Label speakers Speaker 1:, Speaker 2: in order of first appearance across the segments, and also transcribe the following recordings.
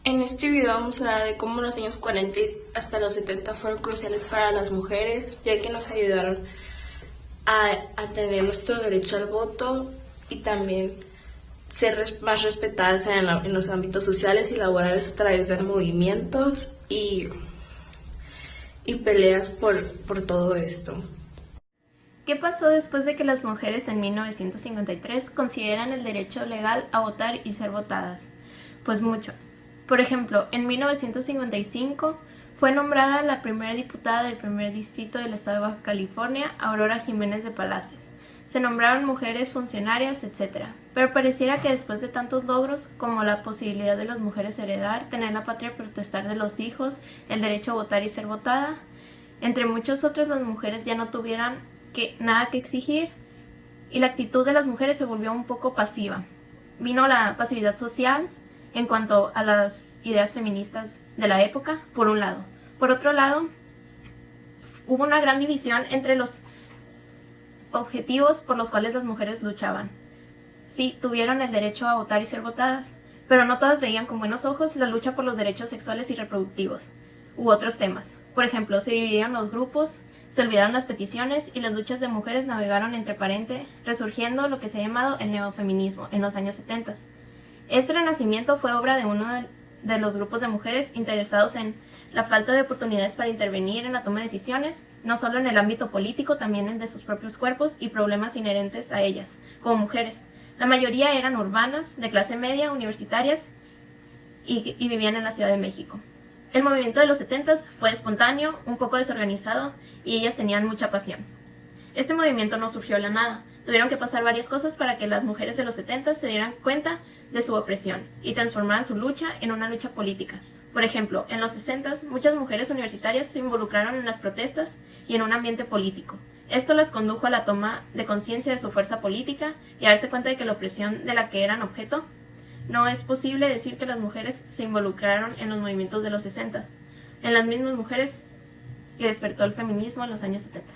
Speaker 1: En este video vamos a hablar de cómo los años 40 hasta los 70 fueron cruciales para las mujeres, ya que nos ayudaron a tener nuestro derecho al voto y también ser más respetadas en los ámbitos sociales y laborales a través de movimientos y peleas por todo esto.
Speaker 2: ¿Qué pasó después de que las mujeres en 1953 consiguieran el derecho legal a votar y ser votadas? Pues mucho. Por ejemplo, en 1955 fue nombrada la primera diputada del primer distrito del estado de Baja California, Aurora Jiménez de Palacios. Se nombraron mujeres funcionarias, etc. Pero pareciera que después de tantos logros, como la posibilidad de las mujeres heredar, tener la patria potestad de los hijos, el derecho a votar y ser votada, entre muchos otros, las mujeres ya no tuvieran nada que exigir y la actitud de las mujeres se volvió un poco pasiva. Vino la pasividad social en cuanto a las ideas feministas de la época, por un lado. Por otro lado, hubo una gran división entre los objetivos por los cuales las mujeres luchaban. Sí, tuvieron el derecho a votar y ser votadas, pero no todas veían con buenos ojos la lucha por los derechos sexuales y reproductivos, u otros temas. Por ejemplo, se dividieron los grupos, se olvidaron las peticiones y las luchas de mujeres navegaron entre paréntesis, resurgiendo lo que se ha llamado el neofeminismo en los años 70. Este renacimiento fue obra de uno de los grupos de mujeres interesados en la falta de oportunidades para intervenir en la toma de decisiones, no solo en el ámbito político, también en de sus propios cuerpos y problemas inherentes a ellas, como mujeres. La mayoría eran urbanas, de clase media, universitarias y vivían en la Ciudad de México. El movimiento de los 70 fue espontáneo, un poco desorganizado y ellas tenían mucha pasión. Este movimiento no surgió de la nada. Tuvieron que pasar varias cosas para que las mujeres de los 70 se dieran cuenta de su opresión y transformaran su lucha en una lucha política. Por ejemplo, en los 60 muchas mujeres universitarias se involucraron en las protestas y en un ambiente político. Esto las condujo a la toma de conciencia de su fuerza política y a darse cuenta de que la opresión de la que eran objeto. No es posible decir que las mujeres se involucraron en los movimientos de los 60, en las mismas mujeres que despertó el feminismo en los años 70.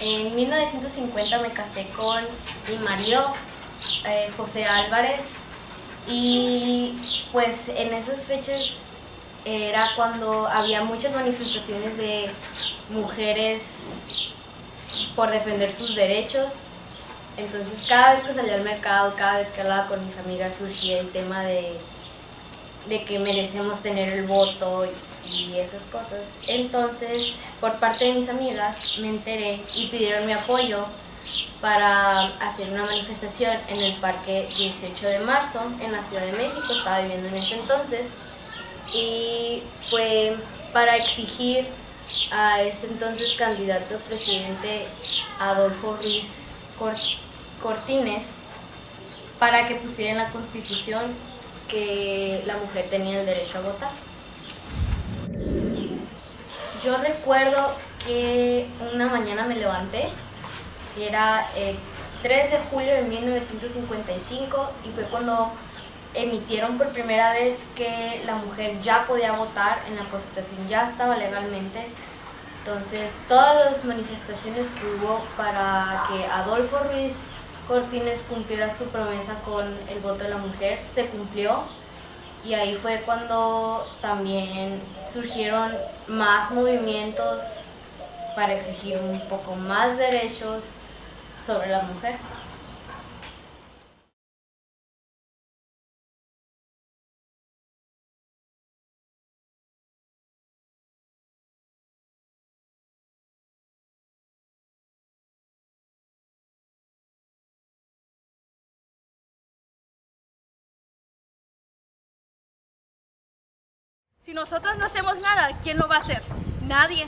Speaker 3: En 1950 me casé con mi marido, José Álvarez, y pues en esas fechas era cuando había muchas manifestaciones de mujeres por defender sus derechos. Entonces cada vez que salía al mercado, cada vez que hablaba con mis amigas surgía el tema de que merecemos tener el voto y esas cosas. Entonces, por parte de mis amigas, me enteré y pidieron mi apoyo para hacer una manifestación en el Parque 18 de Marzo, en la Ciudad de México. Estaba viviendo en ese entonces y fue para exigir a ese entonces candidato presidente Adolfo Ruiz Cortines para que pusiera en la Constitución que la mujer tenía el derecho a votar. Yo recuerdo que una mañana me levanté, era 3 de julio de 1955 y fue cuando emitieron por primera vez que la mujer ya podía votar en la Constitución, ya estaba legalmente. Entonces todas las manifestaciones que hubo para que Adolfo Ruiz Cortines cumpliera su promesa con el voto de la mujer se cumplió. Y ahí fue cuando también surgieron más movimientos para exigir un poco más derechos sobre la mujer.
Speaker 4: Si nosotros no hacemos nada, ¿quién lo va a hacer? Nadie.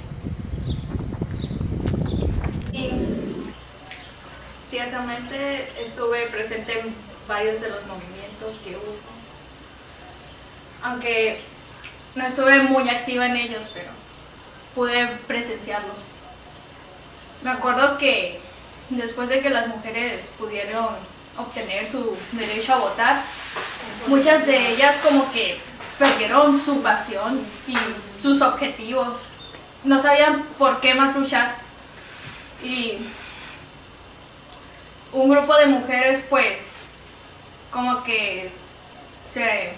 Speaker 5: Ciertamente estuve presente en varios de los movimientos que hubo, aunque no estuve muy activa en ellos, pero pude presenciarlos. Me acuerdo que después de que las mujeres pudieron obtener su derecho a votar, muchas de ellas como que perdieron su pasión y sus objetivos, no sabían por qué más luchar y un grupo de mujeres pues como que se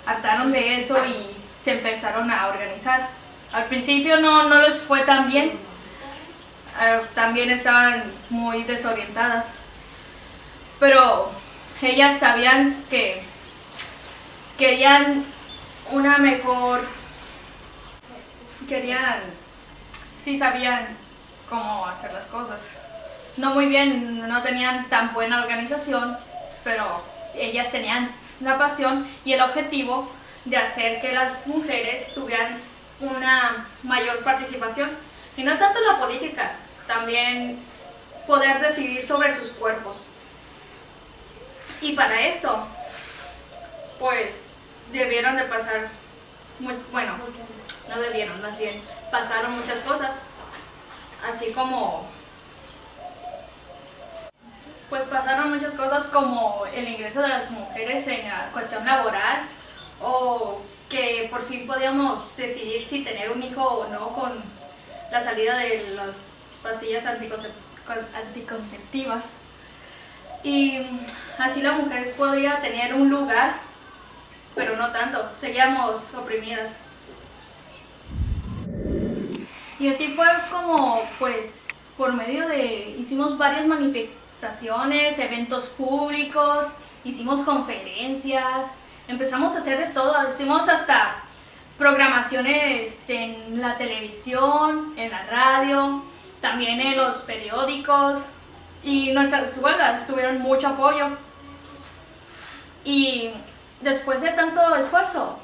Speaker 5: hartaron de eso y se empezaron a organizar. Al principio no les fue tan bien, también estaban muy desorientadas, pero ellas sabían que querían una mejor, sí sabían cómo hacer las cosas. No muy bien, no tenían tan buena organización, pero ellas tenían la pasión y el objetivo de hacer que las mujeres tuvieran una mayor participación, y no tanto en la política, también poder decidir sobre sus cuerpos. Y para esto, pues debieron de pasar, bueno, no debieron, más bien pasaron muchas cosas, así como, pues pasaron muchas cosas como el ingreso de las mujeres en la cuestión laboral, o que por fin podíamos decidir si tener un hijo o no con la salida de las pastillas anticonceptivas. Y así la mujer podía tener un lugar, pero no tanto, seguíamos oprimidas. Y así fue como, pues, por medio de, hicimos varias manifestaciones, eventos públicos, hicimos conferencias, empezamos a hacer de todo, hicimos hasta programaciones en la televisión, en la radio, también en los periódicos, y nuestras huelgas tuvieron mucho apoyo. Y después de tanto esfuerzo,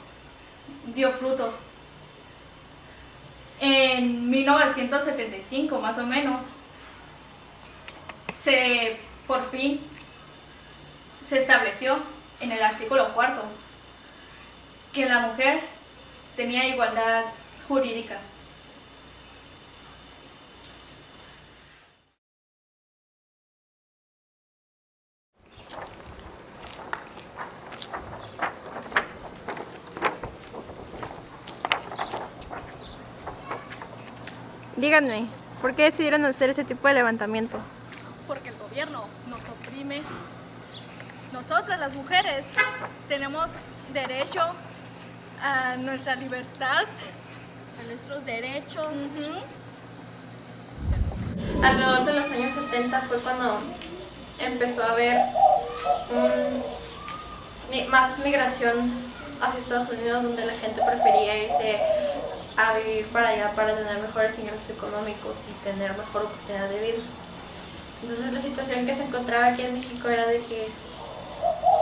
Speaker 5: dio frutos. En 1975, más o menos, por fin se estableció en el artículo 4 que la mujer tenía igualdad jurídica.
Speaker 2: Díganme, ¿por qué decidieron hacer ese tipo de levantamiento?
Speaker 4: Porque el gobierno nos oprime. Nosotras, las mujeres, tenemos derecho a nuestra libertad, a nuestros derechos.
Speaker 2: Alrededor de los años 70 fue cuando empezó a haber más migración hacia Estados Unidos, donde la gente prefería irse a vivir para allá para tener mejores ingresos económicos y tener mejor oportunidad de vida. Entonces la situación que se encontraba aquí en México era de que,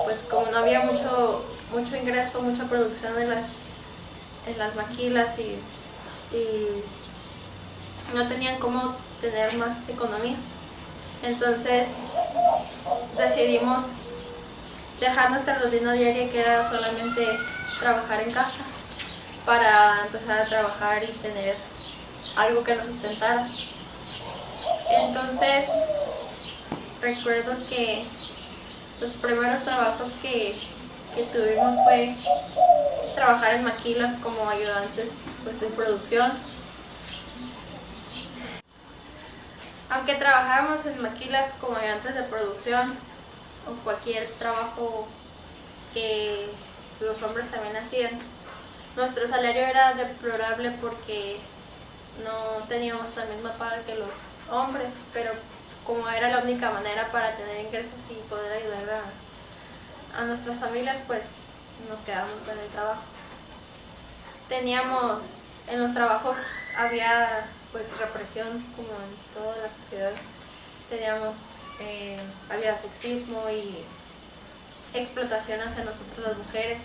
Speaker 2: pues como no había mucho ingreso, mucha producción en las maquilas y no tenían cómo tener más economía. Entonces decidimos dejar nuestra rutina diaria, que era solamente trabajar en casa, para empezar a trabajar y tener algo que nos sustentara. Entonces recuerdo que los primeros trabajos que tuvimos fue trabajar en maquilas como ayudantes, pues, de producción. Aunque trabajáramos en maquilas como ayudantes de producción o cualquier trabajo que los hombres también hacían, nuestro salario era deplorable porque no teníamos la misma paga que los hombres, pero como era la única manera para tener ingresos y poder ayudar a nuestras familias, pues nos quedamos con el trabajo. En los trabajos había, pues, represión, como en toda la sociedad. Había sexismo y explotación hacia nosotros las mujeres.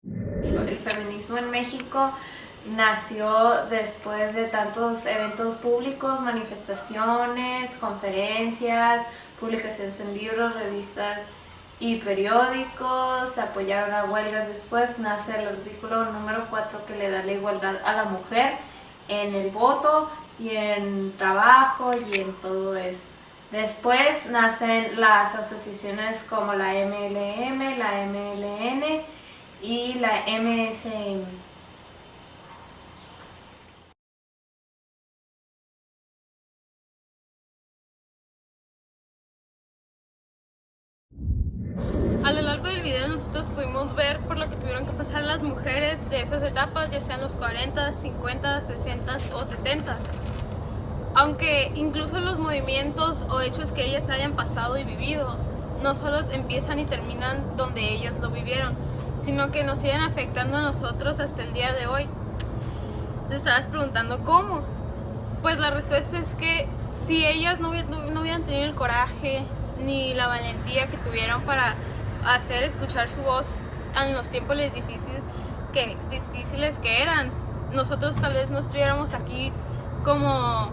Speaker 2: El feminismo en México nació después de tantos eventos públicos, manifestaciones, conferencias, publicaciones en libros, revistas y periódicos. Se apoyaron a huelgas. Después nace el artículo número 4, que le da la igualdad a la mujer en el voto y en trabajo y en todo eso. Después nacen las asociaciones como la MLM, la MLN y la MSM.
Speaker 6: largo del video nosotros pudimos ver por lo que tuvieron que pasar las mujeres de esas etapas, ya sean los 40, 50, 60 o 70. Aunque incluso los movimientos o hechos que ellas hayan pasado y vivido no solo empiezan y terminan donde ellas lo vivieron, sino que nos siguen afectando a nosotros hasta el día de hoy. Te estabas preguntando cómo. Pues la respuesta es que si ellas no hubieran tenido el coraje ni la valentía que tuvieron para hacer escuchar su voz en los tiempos difíciles que eran, nosotros tal vez no estuviéramos aquí como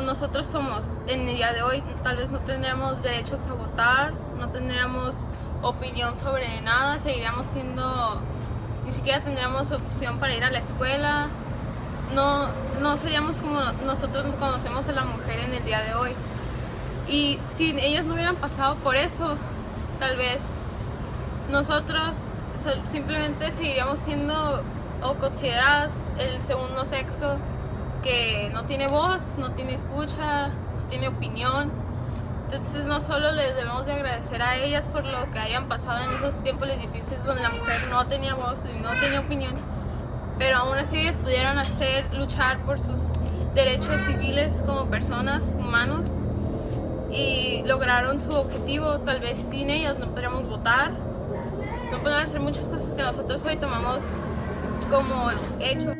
Speaker 6: nosotros somos en el día de hoy. Tal vez no tendríamos derechos a votar, no tendríamos opinión sobre nada, seguiríamos siendo, ni siquiera tendríamos opción para ir a la escuela, no seríamos como nosotros conocemos a la mujer en el día de hoy. Y si ellas no hubieran pasado por eso, tal vez nosotros simplemente seguiríamos siendo o consideradas el segundo sexo, que no tiene voz, no tiene escucha, no tiene opinión. Entonces no solo les debemos de agradecer a ellas por lo que hayan pasado en esos tiempos difíciles donde la mujer no tenía voz y no tenía opinión, pero aún así ellas pudieron luchar por sus derechos civiles como personas, humanos, y lograron su objetivo. Tal vez sin ellas no podríamos votar, no podríamos hacer muchas cosas que nosotros hoy tomamos como hecho.